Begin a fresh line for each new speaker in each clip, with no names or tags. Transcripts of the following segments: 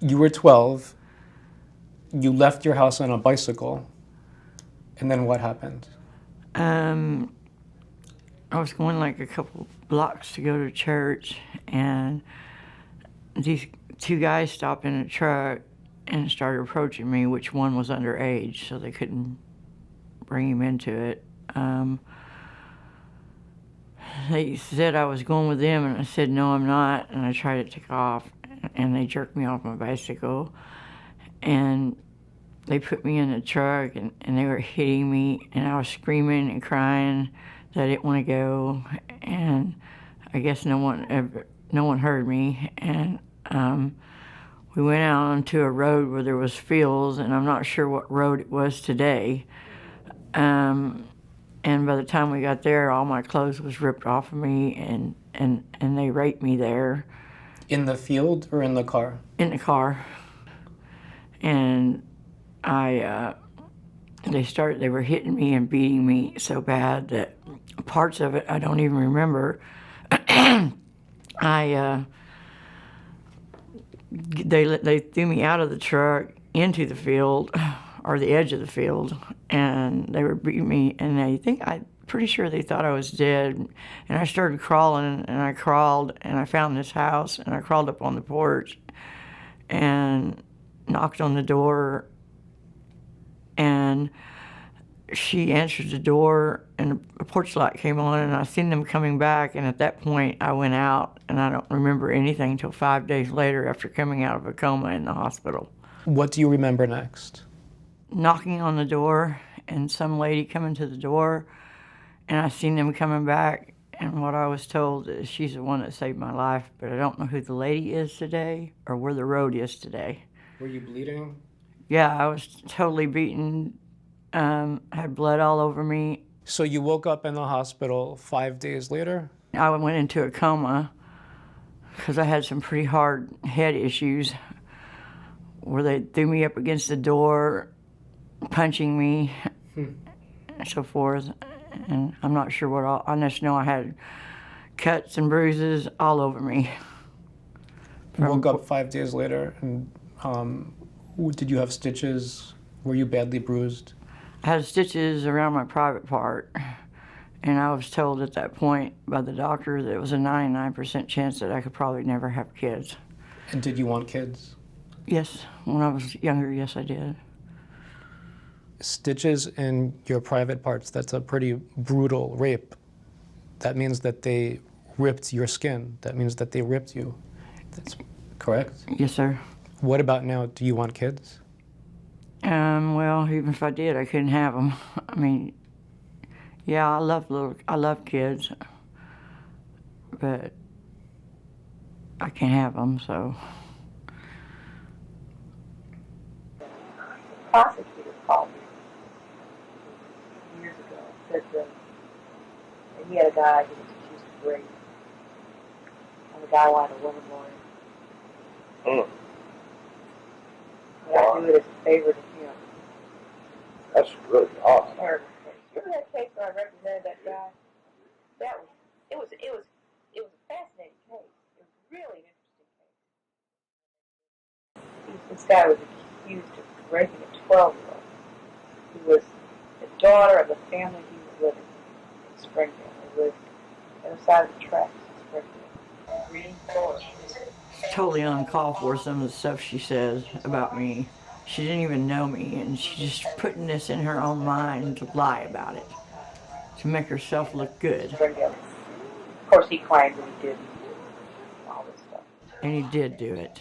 You were 12. You left your house on a bicycle. And then what happened?
Um, I was going like a couple blocks to go to church, and these two guys stopped in a truck and started approaching me, which one was underage, so they couldn't bring him into it. They said I was going with them, and I said, no, I'm not, and I tried to take off, and they jerked me off my bicycle, and they put me in the truck, and they were hitting me, and I was screaming and crying that I didn't want to go, and I guess no one heard me, and we went out onto a road where there was fields, and I'm not sure what road it was today. And by the time we got there, all my clothes was ripped off of me, and they raped me there.
In the field or in the car?
In the car. And they were hitting me and beating me so bad that parts of it I don't even remember. They threw me out of the truck into the field, or the edge of the field, and they were beating me, and I'm pretty sure they thought I was dead. And I started crawling, and I crawled, and I found this house, and I crawled up on the porch and knocked on the door, and she answered the door, and the porch light came on, and I seen them coming back, and at that point I went out, and I don't remember anything until 5 days later after coming out of a coma in the hospital.
What do you remember next?
Knocking on the door, and some lady coming to the door, and I seen them coming back, and what I was told is she's the one that saved my life, but I don't know who the lady is today or where the road is today.
Were you bleeding?
Yeah, I was totally beaten, had blood all over me.
So you woke up in the hospital 5 days later?
I went into a coma because I had some pretty hard head issues where they threw me up against the door, punching me, and so forth. And I'm not sure what all, I just know I had cuts and bruises all over me.
You woke up 5 days later, and did you have stitches? Were you badly bruised?
I had stitches around my private part, and I was told at that point by the doctor that it was a 99% chance that I could probably never have kids.
And did you want kids?
Yes, when I was younger, yes, I did.
Stitches in your private parts, that's a pretty brutal rape. That means that they ripped your skin. That means that they ripped you. That's correct?
Yes, sir.
What about now? Do you want kids?
Well, even if I did, I couldn't have them. I mean, yeah, I love kids, but I can't have them, so.
Prosecutor called me years ago, said that he had a guy who was accused of rape, and the guy wanted a woman lawyer. And I do it as a favor to him.
That's really awesome.
Terrible case. You remember that case where I represented that guy? It was a fascinating case. It was really an interesting case. This guy was accused of raping a 12-year-old who was the daughter of the family he was living in Springfield. They lived on the other side of the tracks in Springfield. Green Forest.
Totally uncalled for some of the stuff she says about me. She didn't even know me, and she's just putting this in her own mind to lie about it, to make herself look good.
Springfield. Of course, he claimed that he didn't. All this stuff.
And he did do it.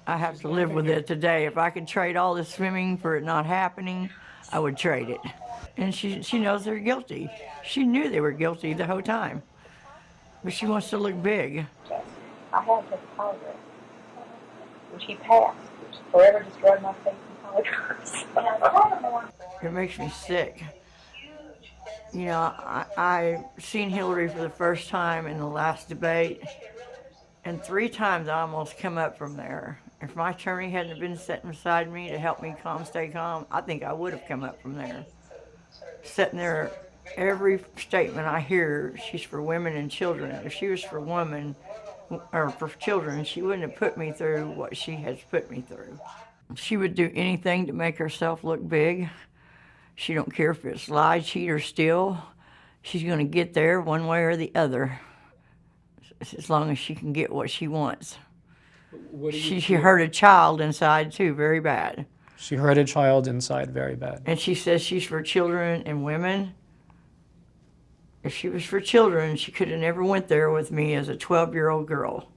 I have to live with it today. If I could trade all this swimming for it not happening, I would trade it. And she knows they're guilty. She knew they were guilty the whole time. But she wants to look big.
I had to polygraph, which he passed, which forever destroyed my faith in polygraphs.
It makes me sick. You know, I seen Hillary for the first time in the last debate, and 3 times I almost come up from there. If my attorney hadn't been sitting beside me to help me stay calm, I think I would have come up from there. Sitting there, every statement I hear, she's for women and children. If she was for women, or for children, she wouldn't have put me through what she has put me through. She would do anything to make herself look big. She don't care if it's lie, cheat, or steal. She's going to get there one way or the other, as long as she can get what she wants. She hurt a child inside too, very bad.
She hurt a child inside very bad.
And she says she's for children and women. If she was for children, she could have never went there with me as a 12-year-old girl.